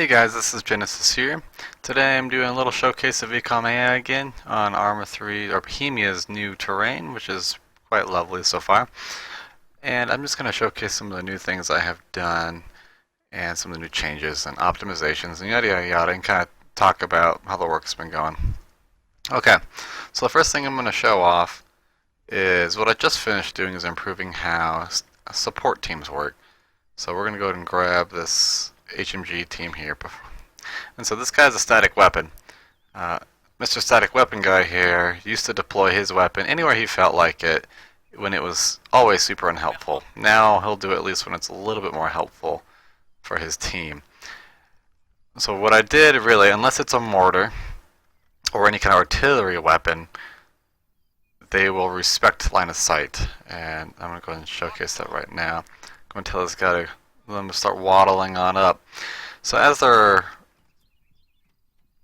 Hey guys, this is Genesis here. Today I'm doing a little showcase of Vcom AI again on Arma 3 or Bohemia's new terrain, which is quite lovely so far. And I'm just going to showcase some of the new things I have done and some of the new changes and optimizations and yada yada yada, and kind of talk about how the work's been going. Okay, so the first thing I'm going to show off is what I just finished doing is improving how support teams work. So we're going to go ahead and grab this HMG team here. And so this guy's a static weapon. Mr. Static Weapon guy here used to deploy his weapon anywhere he felt like it when it was always super unhelpful. Now he'll do it at least when it's a little bit more helpful for his team. So what I did really, unless it's a mortar or any kind of artillery weapon, they will respect line of sight. And I'm going to go ahead and showcase that right now. I'm going to tell this guy to let them start waddling on up. So as they're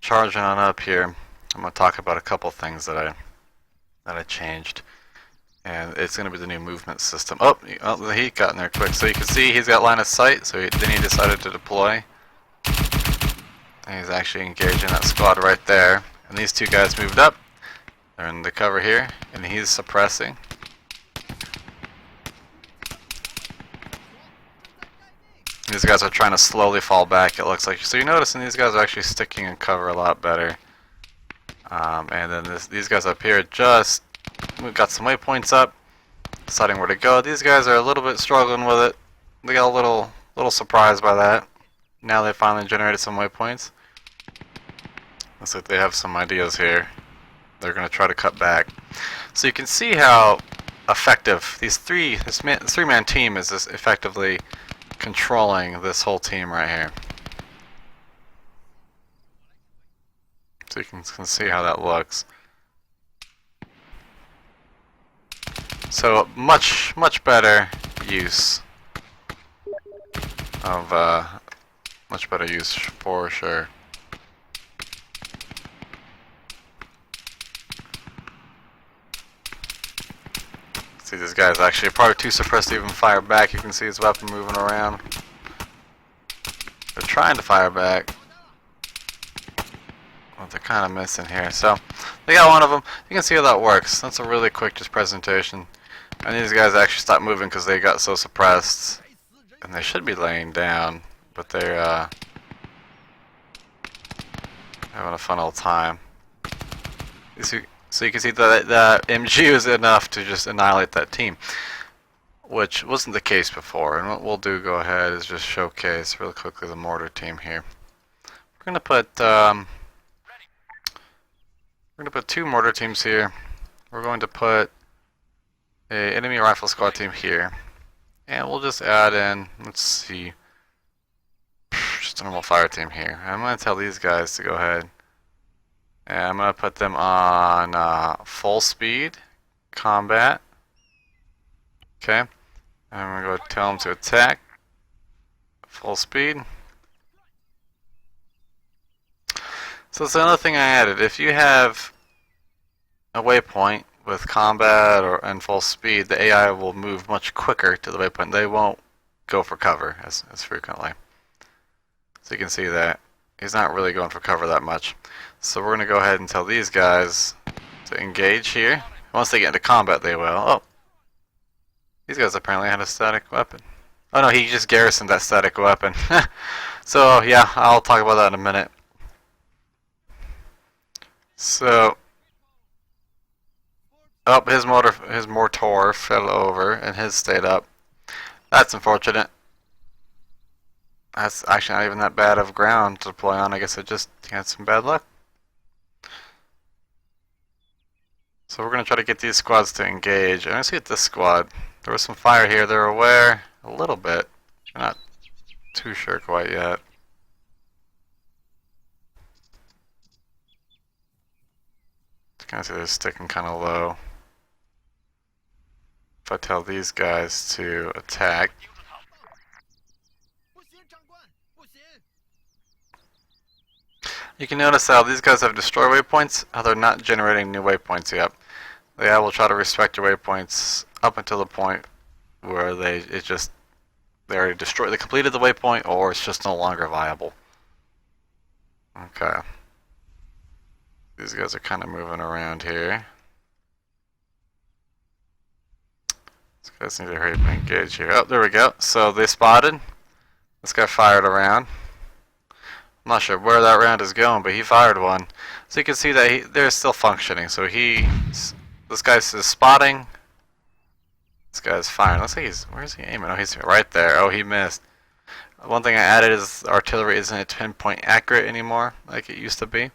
charging on up here, I'm going to talk about a couple things that I changed. And it's going to be the new movement system. Oh, the heat got in there quick. So you can see he's got line of sight, so then he decided to deploy. And he's actually engaging that squad right there. And these two guys moved up. They're in the cover here, and he's suppressing. These guys are trying to slowly fall back, it looks like. So you're noticing these guys are actually sticking in cover a lot better. And then these guys up here just we've got some waypoints up, deciding where to go. These guys are a little bit struggling with it. They got a little surprised by that. Now they finally generated some waypoints. Looks like they have some ideas here. They're going to try to cut back. So you can see how effective this three-man team is effectively controlling this whole team right here. So you can see how that looks. So much better use of for sure. See, this guy's actually probably too suppressed to even fire back. You can see his weapon moving around. They're trying to fire back. Well, they're kind of missing here. So, they got one of them. You can see how that works. That's a really quick just presentation. And these guys actually stopped moving because they got so suppressed. And they should be laying down. But they're having a fun old time. So you can see that MG is enough to just annihilate that team, which wasn't the case before. And what we'll do, go ahead, is just showcase really quickly the mortar team here. We're gonna put two mortar teams here. We're going to put a enemy rifle squad team here, and we'll just add in, let's see, just a normal fire team here. I'm gonna tell these guys to go ahead. And I'm going to put them on full speed combat. Okay. And I'm going to go tell them to attack. Full speed. So that's another thing I added. If you have a waypoint with combat and full speed, the AI will move much quicker to the waypoint. They won't go for cover as frequently. So you can see that he's not really going for cover that much. So we're going to go ahead and tell these guys to engage here. Once they get into combat, they will. Oh, these guys apparently had a static weapon. Oh no, he just garrisoned that static weapon. So yeah, I'll talk about that in a minute. So, oh, his mortar fell over and his stayed up. That's unfortunate. That's actually not even that bad of ground to deploy on. I guess it just had some bad luck. So we're going to try to get these squads to engage. I'm going to see at this squad. There was some fire here. They're aware a little bit. They're not too sure quite yet. You can see they're sticking kind of low. If I tell these guys to attack. You can notice how these guys have destroy waypoints, how they're not generating new waypoints yet. They will try to respect your waypoints up until the point where they already destroyed, they completed the waypoint, or it's just no longer viable. Okay. These guys are kind of moving around here. These guys need to hurry up and engage here. Oh, there we go. So they spotted. This guy fired a round. I'm not sure where that round is going, but he fired one. So you can see that they're still functioning. So this guy's spotting. This guy's firing. Looks like where's he aiming? Oh, he's right there. Oh, he missed. One thing I added is artillery isn't at 10-point accurate anymore like it used to be.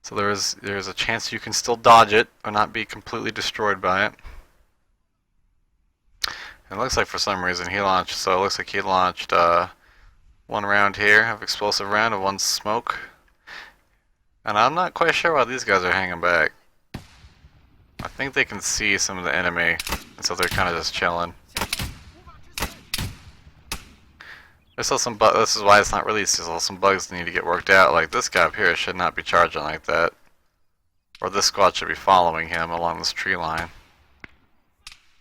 So there's a chance you can still dodge it or not be completely destroyed by it. And it looks like for some reason he launched. So it looks like he launched one round here of explosive round and one smoke. And I'm not quite sure why these guys are hanging back. I think they can see some of the enemy, and so they're kind of just chilling. There's still some bugs. This is why it's not released. There's still some bugs that need to get worked out. Like this guy up here should not be charging like that. Or this squad should be following him along this tree line.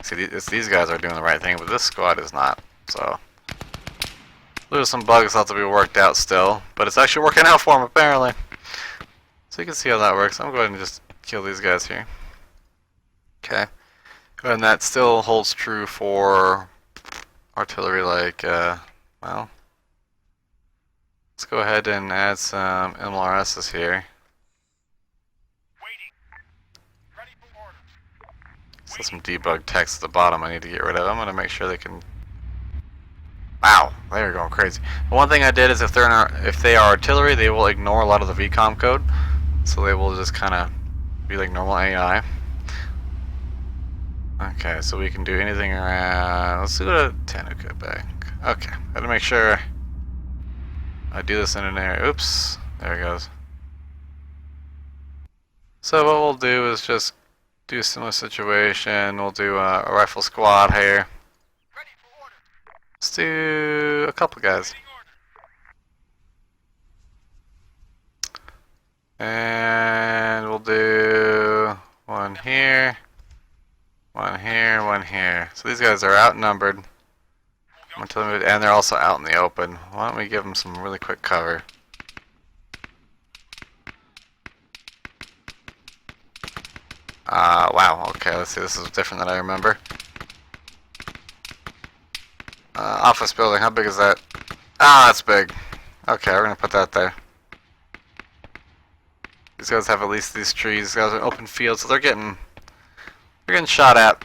See, these guys are doing the right thing, but this squad is not. So there's some bugs that have to be worked out still, but it's actually working out for them apparently. So you can see how that works. I'm going to just kill these guys here. Okay. And that still holds true for artillery like, well, let's go ahead and add some MLRSs here. So some debug text at the bottom I need to get rid of. I'm going to make sure they can... Wow, they're going crazy. One thing I did is if they are artillery, they will ignore a lot of the Vcom code. So they will just kind of be like normal AI. Okay, so we can do anything around... Let's go to Tanoa back. Okay, gotta make sure I do this in an area. Oops, there it goes. So what we'll do is just do a similar situation. We'll do a rifle squad here. Let's do a couple guys. And we'll do one here, one here, one here. So these guys are outnumbered. And they're also out in the open. Why don't we give them some really quick cover? Wow, okay, let's see, this is different than I remember. Office building, how big is that? Ah, that's big. Okay, we're gonna put that there. These guys have at least these trees. These guys are open fields, so they're getting shot at.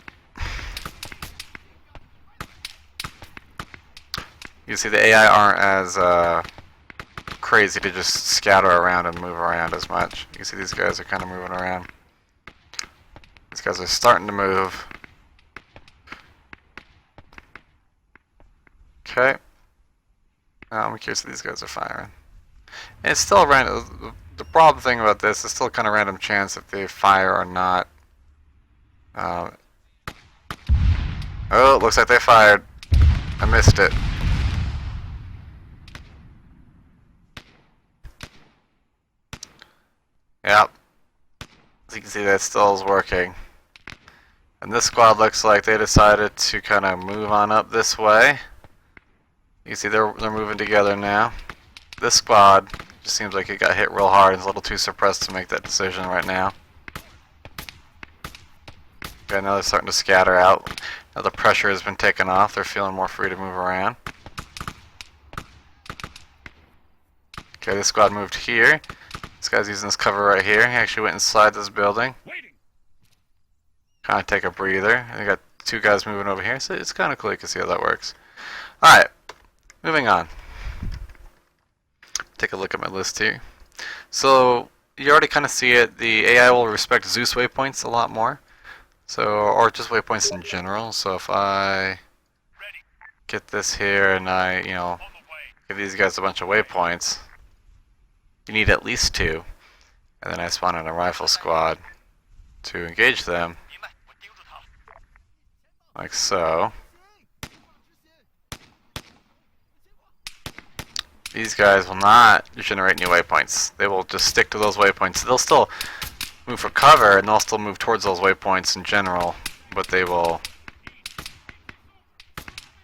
You see the AI aren't as crazy to just scatter around and move around as much. You see these guys are kind of moving around. These guys are starting to move. Okay. Now I'm curious if these guys are firing. And it's still random. The problem thing about this is still kind of random chance if they fire or not. Oh, it looks like they fired. I missed it. Yep. As you can see, that still is working. And this squad looks like they decided to kind of move on up this way. You see they're moving together now. This squad just seems like it got hit real hard and is a little too suppressed to make that decision right now. Okay, now they're starting to scatter out. Now the pressure has been taken off. They're feeling more free to move around. Okay, this squad moved here. This guy's using this cover right here. He actually went inside this building. Kind of take a breather. And you got two guys moving over here, so it's kind of cool. You can see how that works. Alright, moving on. Take a look at my list here. So, you already kind of see it. The AI will respect Zeus waypoints a lot more. So, or just waypoints in general. So if I get this here and I, give these guys a bunch of waypoints, you need at least two. And then I spawn in a rifle squad to engage them. Like so. These guys will not generate new waypoints. They will just stick to those waypoints. They'll still move for cover and they'll still move towards those waypoints in general, but they will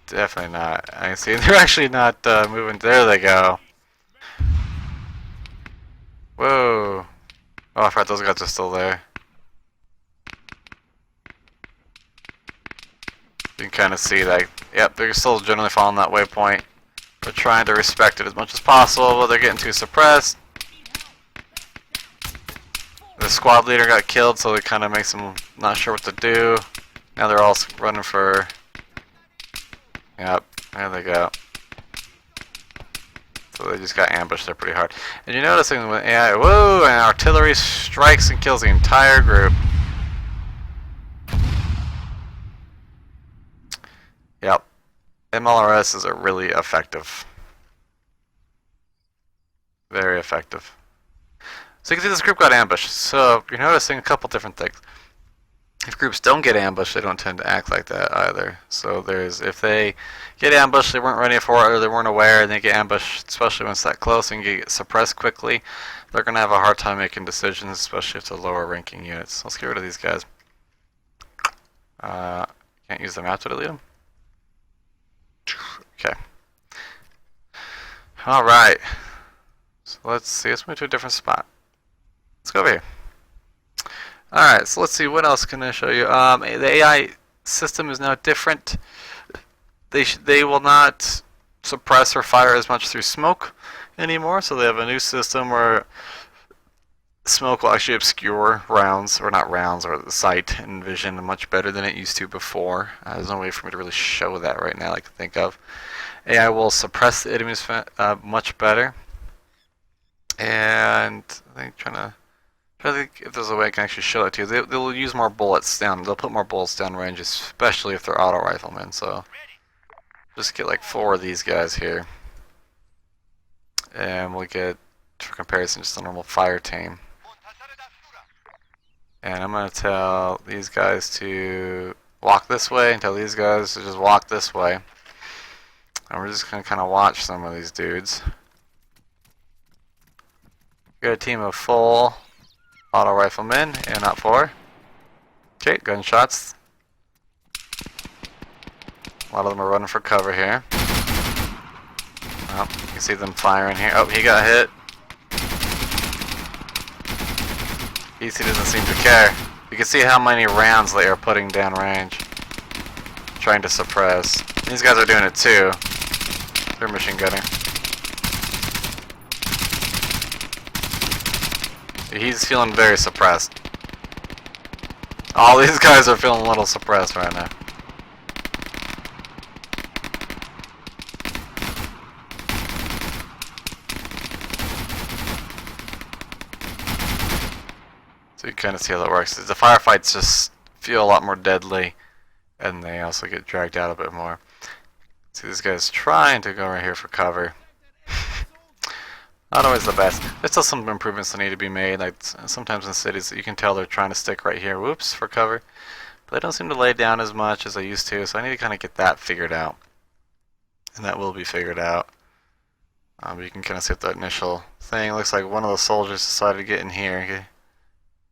definitely not. I see they're actually not moving. There they go. Oh, I forgot those guys are still there. You can kind of see that, yep, they're still generally following that waypoint. They're trying to respect it as much as possible, but they're getting too suppressed. The squad leader got killed, so it kind of makes them not sure what to do. Now they're all running for... Yep, there they go. So they just got ambushed there pretty hard. And you're noticing with AI, whoa, and artillery strikes and kills the entire group. Yep. MLRS are really effective. Very effective. So you can see this group got ambushed. So you're noticing a couple different things. If groups don't get ambushed, they don't tend to act like that either. So if they get ambushed, they weren't ready for it, or they weren't aware, and they get ambushed, especially when it's that close and you get suppressed quickly, they're going to have a hard time making decisions, especially if they're lower ranking units. Let's get rid of these guys. Can't use the map to delete them? Okay. Alright. So let's see, let's move to a different spot. Let's go over here. Alright, so let's see, what else can I show you? The AI system is now different. They will not suppress or fire as much through smoke anymore, so they have a new system where smoke will actually obscure rounds, or not rounds, or the sight and vision much better than it used to before. There's no way for me to really show that right now I can think of. AI will suppress the enemies much better. And I think trying to think if there's a way I can actually show it to you. They'll use more bullets down. They'll put more bullets down range, especially if they're auto riflemen. So just get like 4 of these guys here, and we'll get, for comparison, just a normal fire team. And I'm gonna tell these guys to walk this way, and tell these guys to just walk this way. And we're just gonna kind of watch some of these dudes. Got a team of full auto riflemen, and not 4. Okay, gunshots. A lot of them are running for cover here. Oh, you can see them firing here. Oh, he got hit. EC doesn't seem to care. You can see how many rounds they are putting down range, trying to suppress. These guys are doing it too. They're machine gunning. He's feeling very suppressed. All these guys are feeling a little suppressed right now. So you kind of see how that works. The firefights just feel a lot more deadly, and they also get dragged out a bit more. See, this guy's trying to go right here for cover. Not always the best. There's still some improvements that need to be made. Like sometimes in cities, you can tell they're trying to stick right here, whoops, for cover. But they don't seem to lay down as much as they used to, so I need to kind of get that figured out. And that will be figured out. You can kind of see the initial thing. It looks like one of the soldiers decided to get in here. Okay?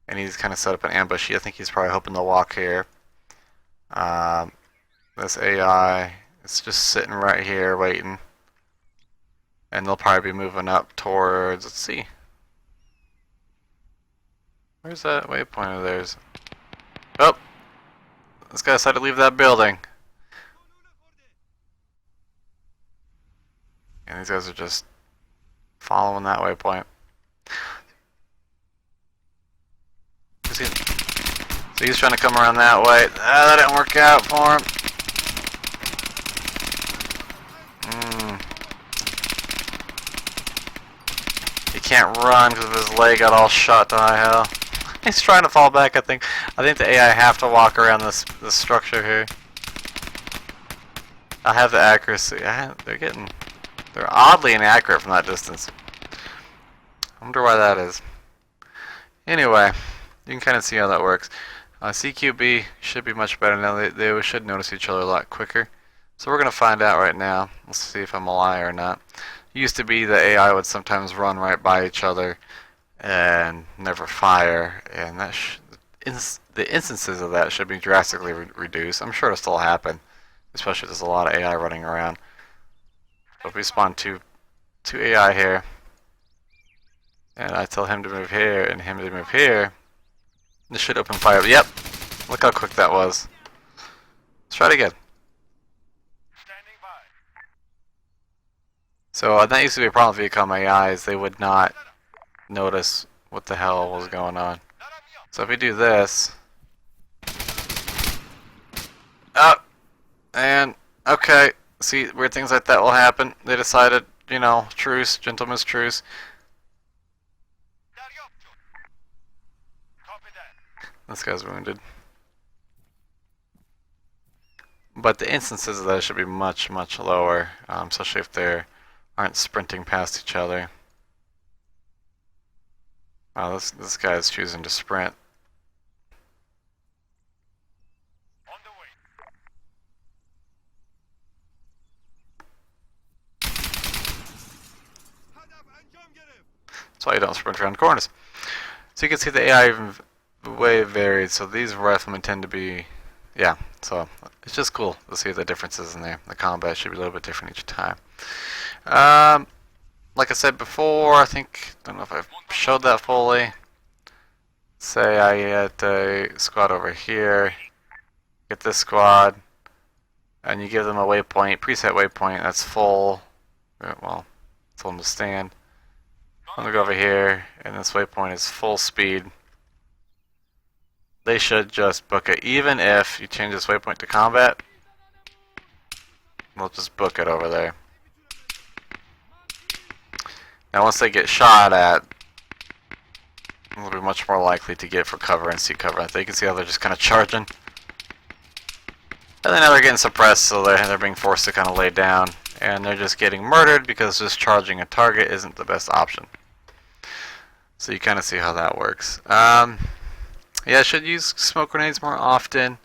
And he's kind of set up an ambush. I think he's probably hoping to walk here. This AI is just sitting right here waiting. And they'll probably be moving up towards, let's see. Where's that waypoint of theirs? Oh! This guy decided to leave that building. And these guys are just following that waypoint. So he's trying to come around that way. That didn't work out for him. He can't run because his leg got all shot to high hell. He's trying to fall back, I think. I think the AI have to walk around this structure here. I have the accuracy. They're oddly inaccurate from that distance. I wonder why that is. Anyway, you can kind of see how that works. CQB should be much better now. They should notice each other a lot quicker. So we're going to find out right now. Let's see if I'm a liar or not. It used to be the AI would sometimes run right by each other and never fire, and that the instances of that should be drastically reduced. I'm sure it'll still happen, especially if there's a lot of AI running around. So if we spawn two AI here, and I tell him to move here and him to move here, this should open fire. Yep, look how quick that was. Let's try it again. So that used to be a problem with Vcom AI, is they would not notice what the hell was going on. So if we do this, oh, and okay, see, weird things like that will happen. They decided, you know, truce, gentleman's truce. This guy's wounded. But the instances of that should be much, much lower, especially if they aren't sprinting past each other. Wow, this guy is choosing to sprint. That's why you don't sprint around corners. So you can see the AI way varied. So these riflemen tend to be, yeah. So it's just cool to see the differences in there. The combat should be a little bit different each time. Like I said before, I don't know if I've showed that fully. Say I get a squad over here, get this squad, and you give them a waypoint, preset waypoint that's full. Well, tell them to stand. I'm gonna go over here, and this waypoint is full speed. They should just book it. Even if you change this waypoint to combat, they'll just book it over there. Now once they get shot at, they'll be much more likely to get for cover and see cover. You can see how they're just kind of charging. And then now they're getting suppressed, so they're being forced to kind of lay down. And they're just getting murdered because just charging a target isn't the best option. So you kind of see how that works. Yeah, I should use smoke grenades more often.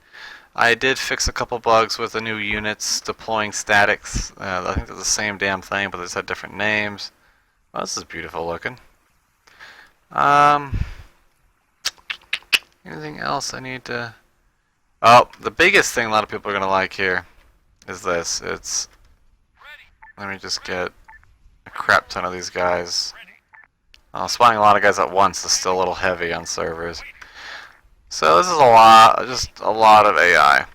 I did fix a couple bugs with the new units deploying statics. I think they're the same damn thing, but they just had different names. Oh, this is beautiful looking. Anything else I need to... Oh, the biggest thing a lot of people are going to like here is this. Let me just get a crap ton of these guys. Spawning a lot of guys at once is still a little heavy on servers. So this is just a lot of AI.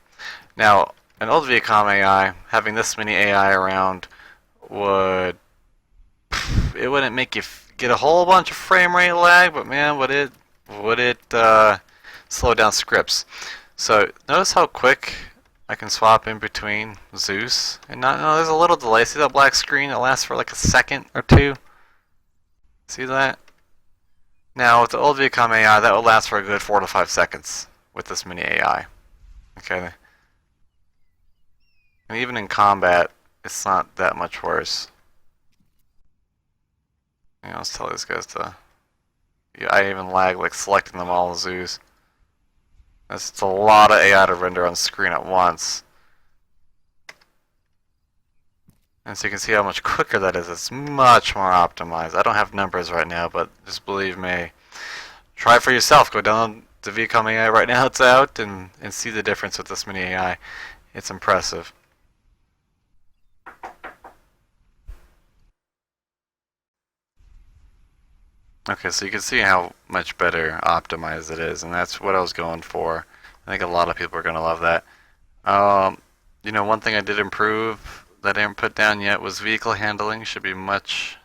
Now, an old Vcom AI, having this many AI around it wouldn't make you get a whole bunch of frame rate lag, but man, would it slow down scripts. So notice how quick I can swap in between Zeus, and there's a little delay. See that black screen? It lasts for like a second or two. See that? Now with the old Vcom AI, that would last for a good 4 to 5 seconds with this mini AI. Okay. And even in combat, it's not that much worse. Let's tell these guys to... Yeah, I even lag like selecting them all as Zeus. That's a lot of AI to render on screen at once. And so you can see how much quicker that is. It's much more optimized. I don't have numbers right now, but just believe me. Try it for yourself. Go down to Vcom AI right now. It's out, and see the difference with this mini AI. It's impressive. Okay, so you can see how much better optimized it is, and that's what I was going for. I think a lot of people are going to love that. One thing I did improve that I didn't put down yet was vehicle handling. Should be much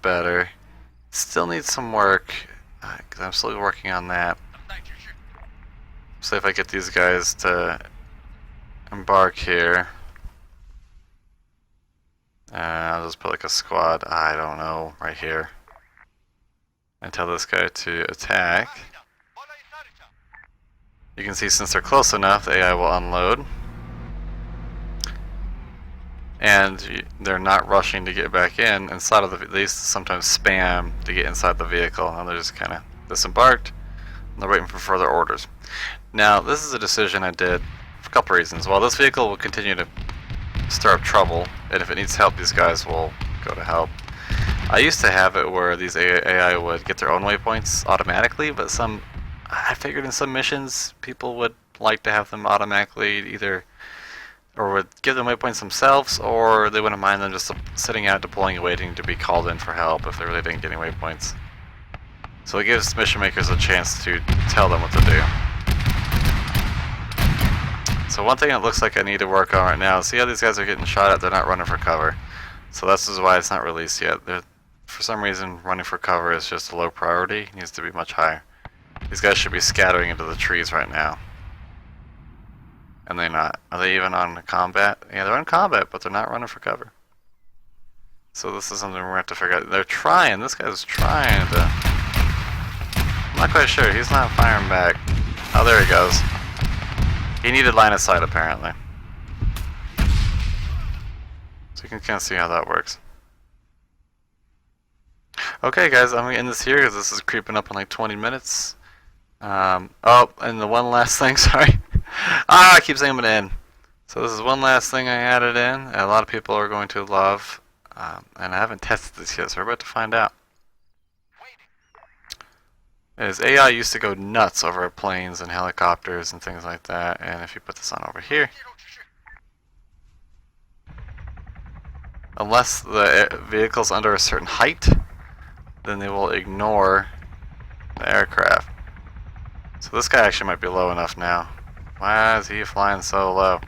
better. Still needs some work, because I'm still working on that. So if I get these guys to embark here, I'll just put like a squad, I don't know, right here. And tell this guy to attack. You can see since they're close enough, the AI will unload. And they're not rushing to get back inside of they used to sometimes spam to get inside the vehicle, and they're just kind of disembarked, and they're waiting for further orders. Now, this is a decision I did for a couple reasons. While this vehicle will continue to stir up trouble, and if it needs help, these guys will go to help. I used to have it where these AI would get their own waypoints automatically, but I figured in some missions, people would like to have them automatically either or would give them waypoints themselves, or they wouldn't mind them just sitting out, deploying, and waiting to be called in for help if they really didn't get any waypoints. So it gives mission makers a chance to tell them what to do. So one thing it looks like I need to work on right now, see how these guys are getting shot at, they're not running for cover. So this is why it's not released yet. For some reason, running for cover is just a low priority. It needs to be much higher. These guys should be scattering into the trees right now. And they're not. Are they even on combat? Yeah, they're on combat, but they're not running for cover. So this is something we're going to have to figure out. They're trying. This guy's trying to... I'm not quite sure. He's not firing back. Oh, there he goes. He needed line of sight, apparently. So you can kind of see how that works. Okay, guys, I'm going to end this here because this is creeping up on like 20 minutes. Oh, and the one last thing, sorry. I keep saying I'm going to end. So this is one last thing I added in, and a lot of people are going to love. And I haven't tested this yet, so we're about to find out. Is AI used to go nuts over planes and helicopters and things like that, and if you put this on over here, unless the vehicle's under a certain height, then they will ignore the aircraft. So this guy actually might be low enough now. Why is he flying so low?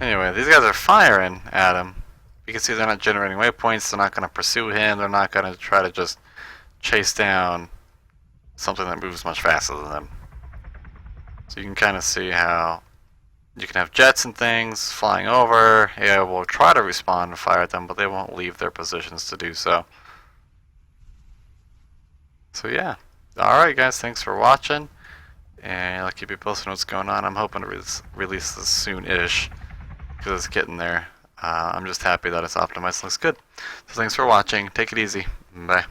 Anyway, these guys are firing at him. You can see they're not generating waypoints, they're not going to pursue him, they're not going to try to just chase down something that moves much faster than them. So you can kind of see how you can have jets and things flying over. AI will try to respond and fire at them, but they won't leave their positions to do so. So yeah. Alright guys, thanks for watching. And I'll keep you posted on what's going on. I'm hoping to release this soon-ish, because it's getting there. I'm just happy that it's optimized. Looks good. So thanks for watching. Take it easy. Bye.